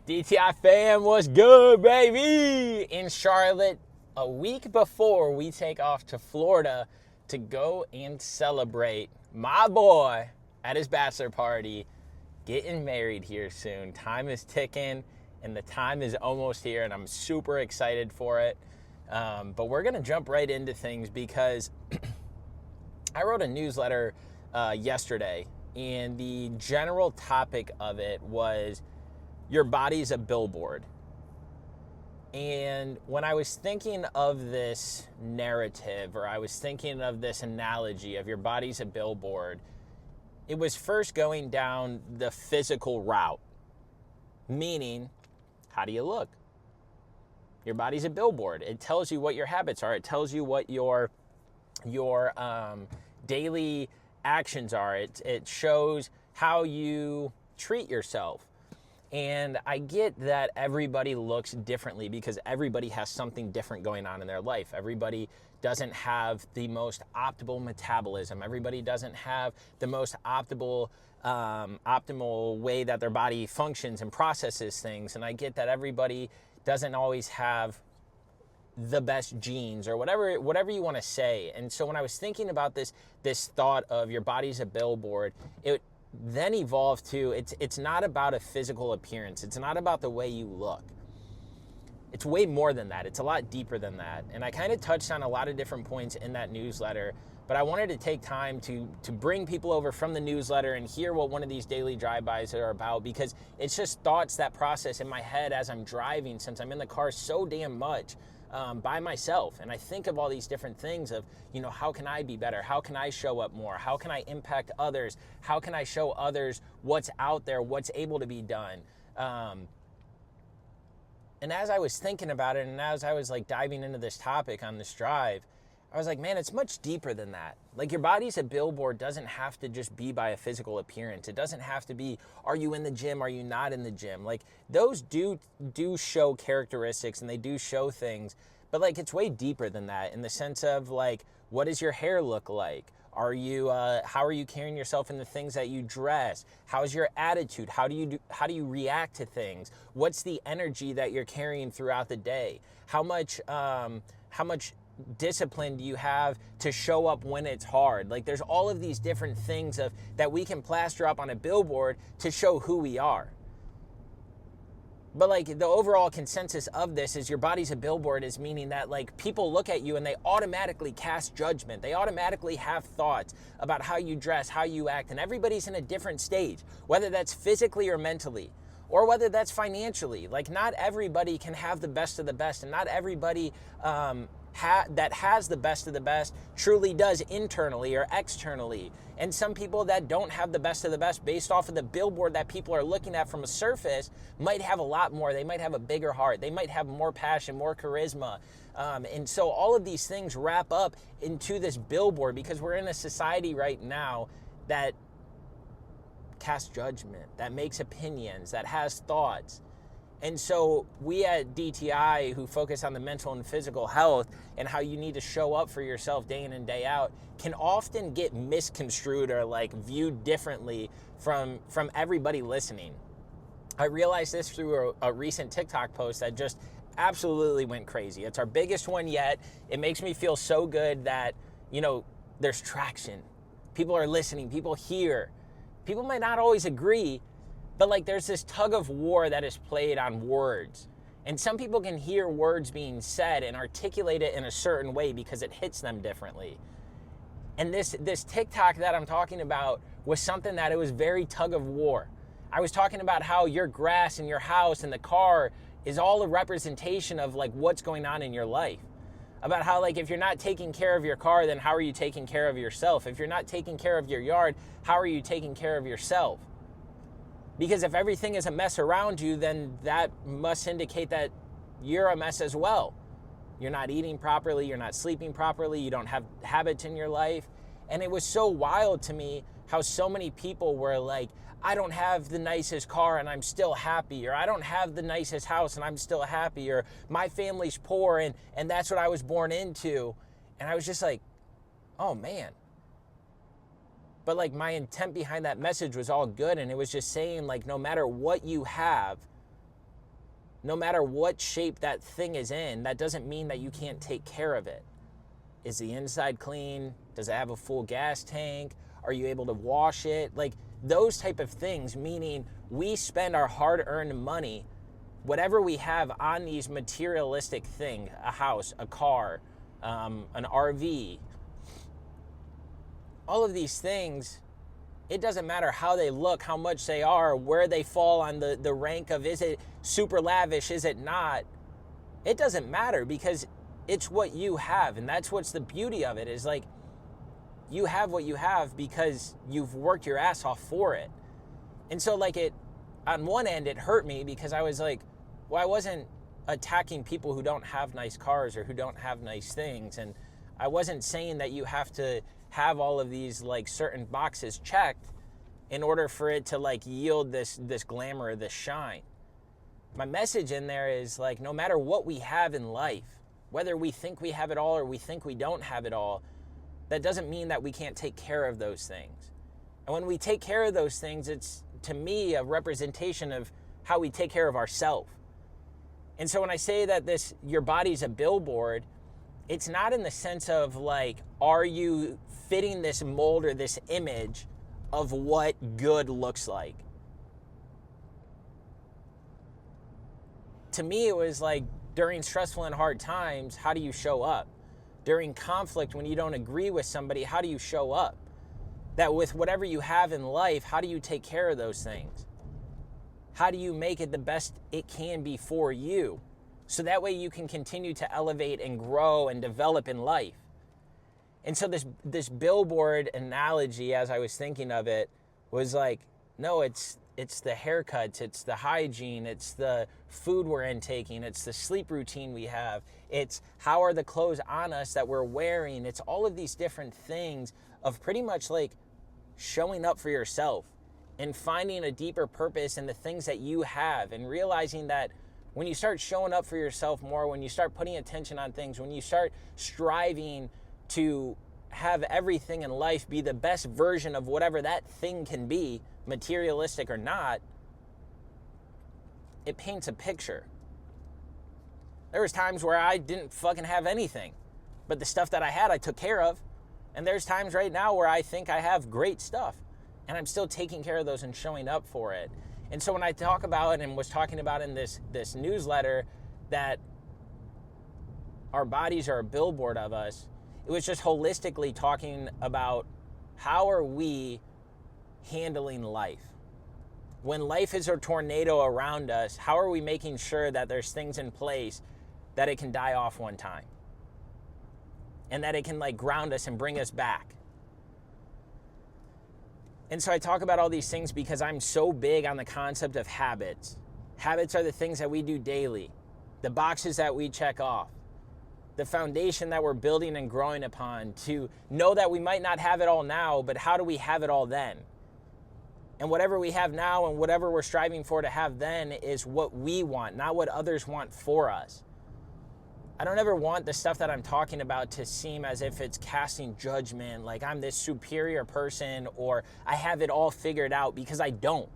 DTI fam, what's good, baby? In Charlotte, a week before we take off to Florida to go and celebrate my boy at his bachelor party, getting married here soon. Time is ticking, and the time is almost here, and I'm super excited for it. But we're going to jump right into things because I wrote a newsletter yesterday, and the general topic of it was your body's a billboard. And when I was thinking of this narrative, or I was thinking of this analogy of your body's a billboard, it was first going down the physical route, meaning, how do you look? Your body's a billboard. It tells you what your habits are. It tells you what your daily actions are. It shows how you treat yourself. And I get that everybody looks differently because everybody has something different going on in their life. Everybody doesn't have the most optimal metabolism. Everybody doesn't have the most optimal way that their body functions and processes things. And I get that everybody doesn't always have the best genes or whatever you want to say. And so when I was thinking about this thought of your body's a billboard, it then evolved to it's not about a physical appearance. It's not about the way you look. It's way more than that. It's a lot deeper than that. And I kind of touched on a lot of different points in that newsletter, but I wanted to take time to bring people over from the newsletter and hear what one of these daily drive-bys are about, because it's just thoughts that process in my head as I'm driving, since I'm in the car so damn much by myself. And I think of all these different things of, how can I be better? How can I show up more? How can I impact others? How can I show others what's out there, what's able to be done? And as I was thinking about it, and as I was diving into this topic on this drive, I was like, man, it's much deeper than that. Your body's a billboard doesn't have to just be by a physical appearance. It doesn't have to be, are you in the gym? Are you not in the gym? Those do show characteristics and they do show things, but it's way deeper than that, in the sense of what does your hair look like? Are you, how are you carrying yourself in the things that you dress? How's your attitude? How do you react to things? What's the energy that you're carrying throughout the day? How much discipline do you have to show up when it's hard? There's all of these different things that we can plaster up on a billboard to show who we are. But the overall consensus of this is your body's a billboard, is meaning that people look at you and they automatically cast judgment. They automatically have thoughts about how you dress, how you act, and everybody's in a different stage, whether that's physically or mentally, or whether that's financially. Not everybody can have the best of the best, and not everybody that has the best of the best truly does internally or externally. And some people that don't have the best of the best based off of the billboard that people are looking at from a surface might have a lot more. They might have a bigger heart. They might have more passion, more charisma. And so all of these things wrap up into this billboard, because we're in a society right now that casts judgment, that makes opinions, that has thoughts. And so we at DTI, who focus on the mental and physical health and how you need to show up for yourself day in and day out, can often get misconstrued or viewed differently from everybody listening. I realized this through a recent TikTok post that just absolutely went crazy. It's our biggest one yet. It makes me feel so good that, there's traction. People are listening. People hear. People might not always agree, but there's this tug of war that is played on words. And some people can hear words being said and articulate it in a certain way because it hits them differently. And this TikTok that I'm talking about was something that it was very tug of war. I was talking about how your grass and your house and the car is all a representation of what's going on in your life. About how if you're not taking care of your car, then how are you taking care of yourself? If you're not taking care of your yard, how are you taking care of yourself? Because if everything is a mess around you, then that must indicate that you're a mess as well. You're not eating properly, you're not sleeping properly, you don't have habits in your life. And it was so wild to me how so many people were I don't have the nicest car and I'm still happy, or I don't have the nicest house and I'm still happy, or my family's poor and that's what I was born into. And I was just oh man. But my intent behind that message was all good, and it was just saying no matter what you have, no matter what shape that thing is in, that doesn't mean that you can't take care of it. Is the inside clean? Does it have a full gas tank? Are you able to wash it? Like those type of things, meaning we spend our hard-earned money, whatever we have, on these materialistic things, a house, a car, an RV, all of these things. It doesn't matter how they look, how much they are, where they fall on the rank of, is it super lavish, is it not? It doesn't matter, because it's what you have. And that's what's the beauty of it, is like, you have what you have because you've worked your ass off for it. And so like on one end, it hurt me because I was like, well, I wasn't attacking people who don't have nice cars or who don't have nice things. And I wasn't saying that you have to have all of these like certain boxes checked in order for it to like yield this glamour, this shine. My message in there is like, no matter what we have in life, whether we think we have it all or we think we don't have it all, that doesn't mean that we can't take care of those things. And when we take care of those things, it's, to me, a representation of how we take care of ourselves. And so when I say that your body's a billboard, it's not in the sense of like, are you fitting this mold or this image of what good looks like? To me, it was like, during stressful and hard times, how do you show up? During conflict, when you don't agree with somebody, how do you show up? That with whatever you have in life, how do you take care of those things? How do you make it the best it can be for you? So that way you can continue to elevate and grow and develop in life. And so this billboard analogy, as I was thinking of it, was like, no, it's the haircuts, it's the hygiene, it's the food we're intaking, it's the sleep routine we have, it's how are the clothes on us that we're wearing, it's all of these different things of pretty much like showing up for yourself and finding a deeper purpose in the things that you have, and realizing that when you start showing up for yourself more, when you start putting attention on things, when you start striving to have everything in life be the best version of whatever that thing can be, materialistic or not, it paints a picture. There was times where I didn't fucking have anything, but the stuff that I had, I took care of. And there's times right now where I think I have great stuff, and I'm still taking care of those and showing up for it. And so when I talk about, and was talking about in this newsletter, that our bodies are a billboard of us, it was just holistically talking about how are we handling life. When life is a tornado around us, how are we making sure that there's things in place that it can die off one time? And that it can like ground us and bring us back. And so I talk about all these things because I'm so big on the concept of habits. Habits are the things that we do daily, the boxes that we check off, the foundation that we're building and growing upon to know that we might not have it all now, but how do we have it all then? And whatever we have now and whatever we're striving for to have then is what we want, not what others want for us. I don't ever want the stuff that I'm talking about to seem as if it's casting judgment, like I'm this superior person or I have it all figured out, because I don't.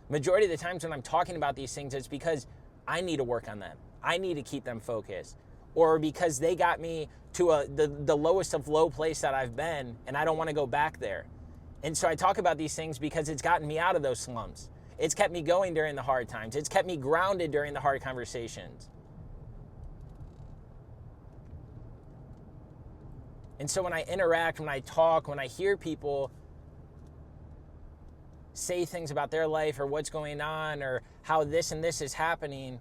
Majority of the times when I'm talking about these things, it's because I need to work on them. I need to keep them focused. Or because they got me to the lowest of low place that I've been, and I don't want to go back there. And so I talk about these things because it's gotten me out of those slumps. It's kept me going during the hard times. It's kept me grounded during the hard conversations. And so when I interact, when I talk, when I hear people say things about their life or what's going on or how this and this is happening,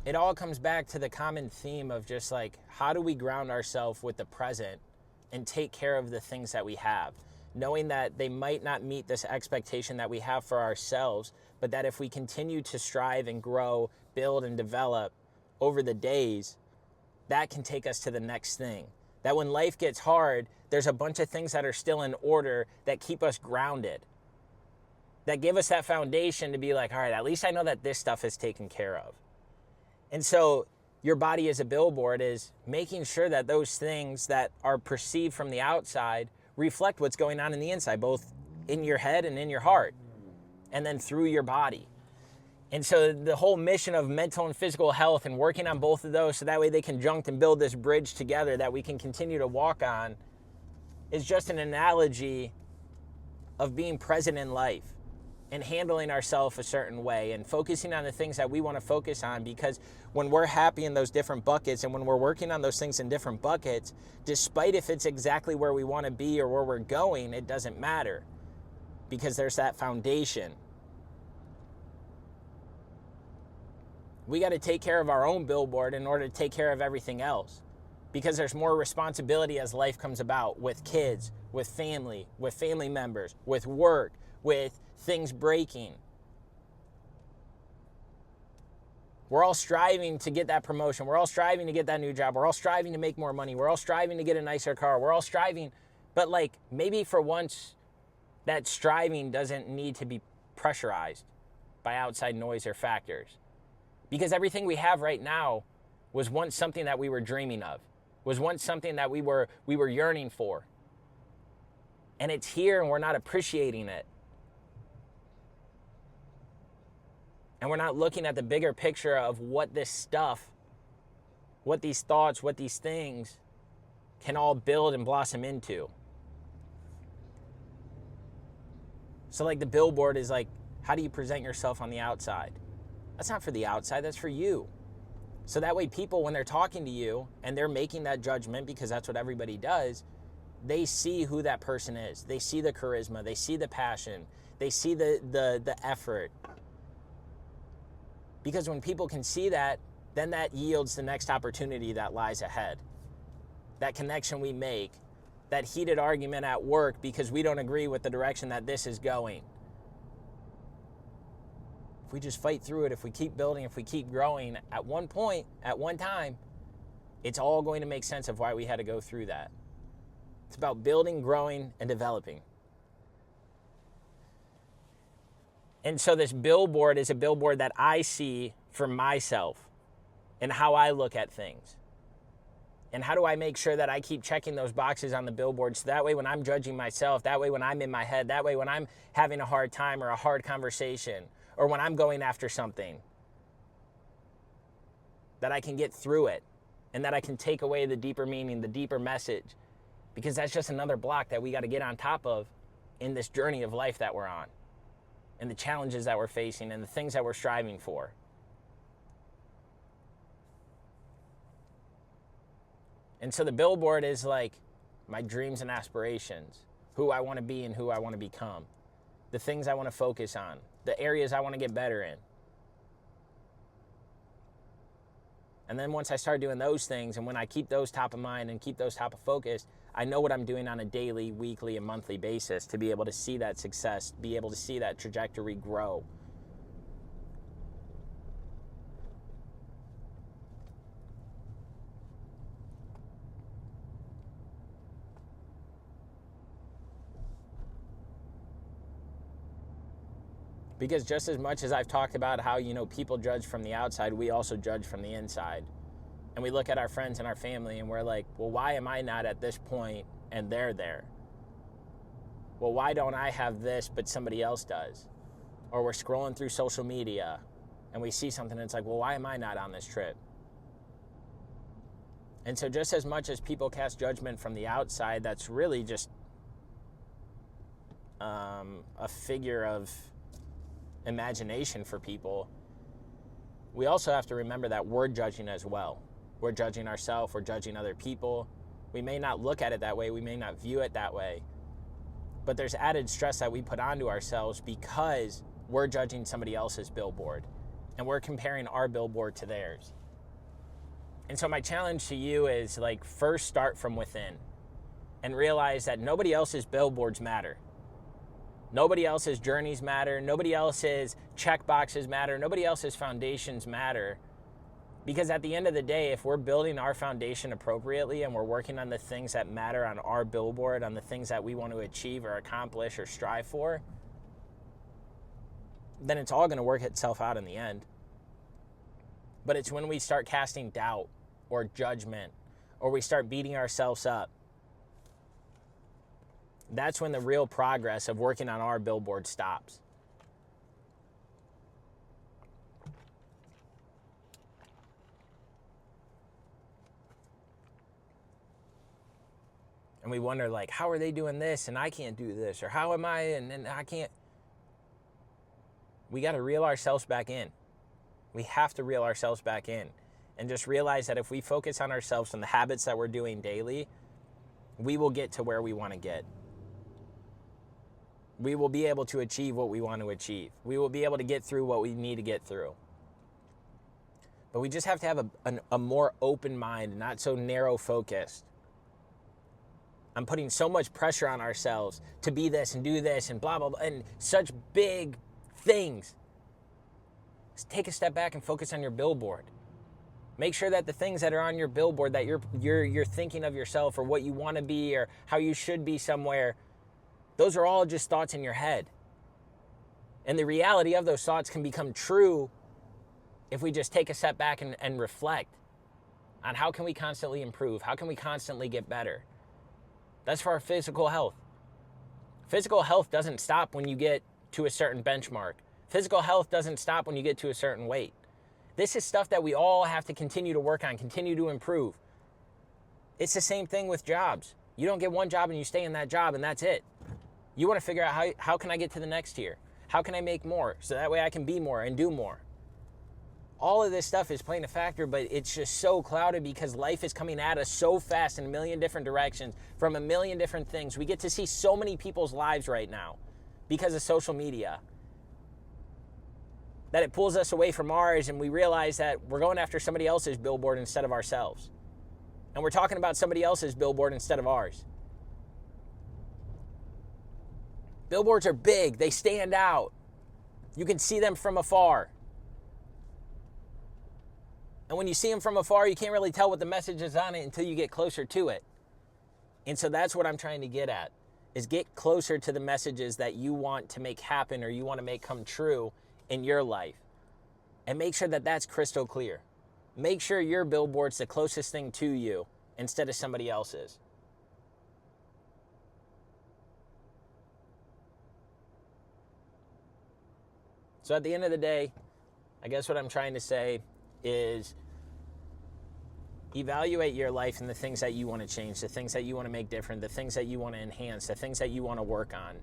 it all comes back to the common theme of just like, how do we ground ourselves with the present and take care of the things that we have, knowing that they might not meet this expectation that we have for ourselves, but that if we continue to strive and grow, build and develop over the days, that can take us to the next thing. That when life gets hard, there's a bunch of things that are still in order that keep us grounded, that give us that foundation to be like, all right, at least I know that this stuff is taken care of. And so your body as a billboard is making sure that those things that are perceived from the outside reflect what's going on in the inside, both in your head and in your heart, and then through your body. And so the whole mission of mental and physical health and working on both of those so that way they conjunct and build this bridge together that we can continue to walk on is just an analogy of being present in life and handling ourselves a certain way and focusing on the things that we want to focus on, because when we're happy in those different buckets and when we're working on those things in different buckets, despite if it's exactly where we want to be or where we're going, it doesn't matter because there's that foundation. We got to take care of our own billboard in order to take care of everything else, because there's more responsibility as life comes about with kids, with family members, with work, with things breaking. We're all striving to get that promotion. We're all striving to get that new job. We're all striving to make more money. We're all striving to get a nicer car. We're all striving, but like maybe for once that striving doesn't need to be pressurized by outside noise or factors. Because everything we have right now was once something that we were dreaming of, was once something that we were yearning for. And it's here and we're not appreciating it. And we're not looking at the bigger picture of what this stuff, what these thoughts, what these things can all build and blossom into. So like the billboard is like, how do you present yourself on the outside? That's not for the outside, that's for you. So that way people, when they're talking to you and they're making that judgment, because that's what everybody does, they see who that person is. They see the charisma, they see the passion, they see the effort. Because when people can see that, then that yields the next opportunity that lies ahead. That connection we make, that heated argument at work because we don't agree with the direction that this is going. If we just fight through it, if we keep building, if we keep growing, at one point, at one time, it's all going to make sense of why we had to go through that. It's about building, growing, and developing. And so this billboard is a billboard that I see for myself and how I look at things. And how do I make sure that I keep checking those boxes on the billboard so that way when I'm judging myself, that way when I'm in my head, that way when I'm having a hard time or a hard conversation, or when I'm going after something, that I can get through it and that I can take away the deeper meaning, the deeper message, because that's just another block that we got to get on top of in this journey of life that we're on, and the challenges that we're facing and the things that we're striving for. And so the billboard is like my dreams and aspirations, who I want to be and who I want to become, the things I want to focus on, the areas I want to get better in. And then once I start doing those things, and when I keep those top of mind and keep those top of focus, I know what I'm doing on a daily, weekly, and monthly basis to be able to see that success, be able to see that trajectory grow. Because just as much as I've talked about how, people judge from the outside, we also judge from the inside. And we look at our friends and our family and we're like, well, why am I not at this point and they're there? Well, why don't I have this but somebody else does? Or we're scrolling through social media and we see something and it's like, well, why am I not on this trip? And so just as much as people cast judgment from the outside, that's really just a figure of imagination for people. We also have to remember that we're judging as well. We're judging ourselves, we're judging other people. We may not look at it that way, we may not view it that way, but there's added stress that we put onto ourselves because we're judging somebody else's billboard and we're comparing our billboard to theirs. And so my challenge to you is first start from within and realize that nobody else's billboards matter. Nobody else's journeys matter. Nobody else's check boxes matter. Nobody else's foundations matter. Because at the end of the day, if we're building our foundation appropriately and we're working on the things that matter on our billboard, on the things that we want to achieve or accomplish or strive for, then it's all going to work itself out in the end. But it's when we start casting doubt or judgment or we start beating ourselves up, that's when the real progress of working on our billboard stops. And we wonder, like, how are they doing this and I can't do this? Or how am I and I can't? We got to reel ourselves back in. We have to reel ourselves back in and just realize that if we focus on ourselves and the habits that we're doing daily, we will get to where we want to get. We will be able to achieve what we want to achieve. We will be able to get through what we need to get through. But we just have to have a more open mind, not so narrow focused. I'm putting so much pressure on ourselves to be this and do this and blah, blah, blah, and such big things. Just take a step back and focus on your billboard. Make sure that the things that are on your billboard that you're thinking of yourself or what you want to be or how you should be somewhere, those are all just thoughts in your head. And the reality of those thoughts can become true if we just take a step back and reflect on how can we constantly improve? How can we constantly get better? That's for our physical health. Physical health doesn't stop when you get to a certain benchmark. Physical health doesn't stop when you get to a certain weight. This is stuff that we all have to continue to work on, continue to improve. It's the same thing with jobs. You don't get one job and you stay in that job and that's it. You want to figure out how can I get to the next tier? How can I make more so that way I can be more and do more? All of this stuff is playing a factor, but it's just so clouded because life is coming at us so fast in a million different directions from a million different things. We get to see so many people's lives right now because of social media that it pulls us away from ours, and we realize that we're going after somebody else's billboard instead of ourselves. And we're talking about somebody else's billboard instead of ours. Billboards are big. They stand out. You can see them from afar. And when you see them from afar, you can't really tell what the message is on it until you get closer to it. And so that's what I'm trying to get at, is get closer to the messages that you want to make happen or you want to make come true in your life. And make sure that that's crystal clear. Make sure your billboard's the closest thing to you instead of somebody else's. So at the end of the day, I guess what I'm trying to say is evaluate your life and the things that you want to change, the things that you want to make different, the things that you want to enhance, the things that you want to work on.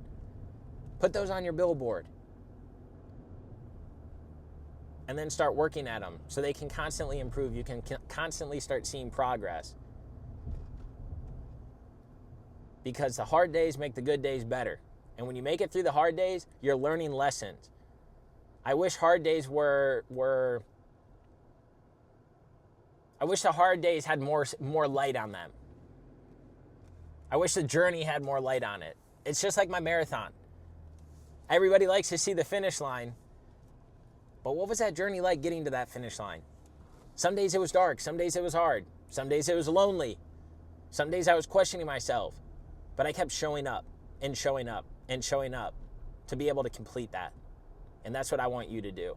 Put those on your billboard. And then start working at them so they can constantly improve. You can constantly start seeing progress. Because the hard days make the good days better. And when you make it through the hard days, you're learning lessons. I wish hard days I wish the hard days had more light on them. I wish the journey had more light on it. It's just like my marathon. Everybody likes to see the finish line. But what was that journey like getting to that finish line? Some days it was dark. Some days it was hard. Some days it was lonely. Some days I was questioning myself. But I kept showing up and showing up and showing up to be able to complete that. And that's what I want you to do.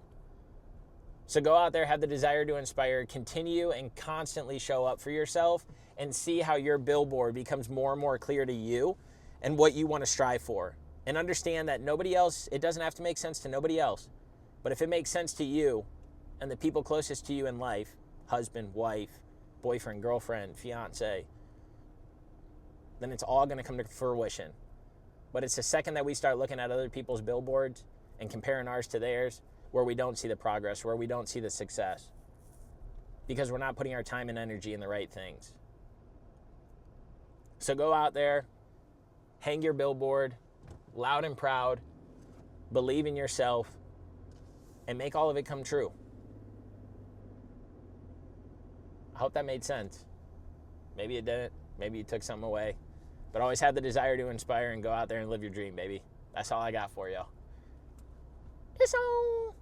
So go out there, have the desire to inspire, continue and constantly show up for yourself and see how your billboard becomes more and more clear to you and what you want to strive for. And understand that nobody else, it doesn't have to make sense to nobody else. But if it makes sense to you and the people closest to you in life, husband, wife, boyfriend, girlfriend, fiance, then it's all going to come to fruition. But it's the second that we start looking at other people's billboards and comparing ours to theirs where we don't see the progress, where we don't see the success. Because we're not putting our time and energy in the right things. So go out there, hang your billboard, loud and proud, believe in yourself, and make all of it come true. I hope that made sense. Maybe it didn't. Maybe you took something away. But always have the desire to inspire and go out there and live your dream, baby. That's all I got for you. Peace out.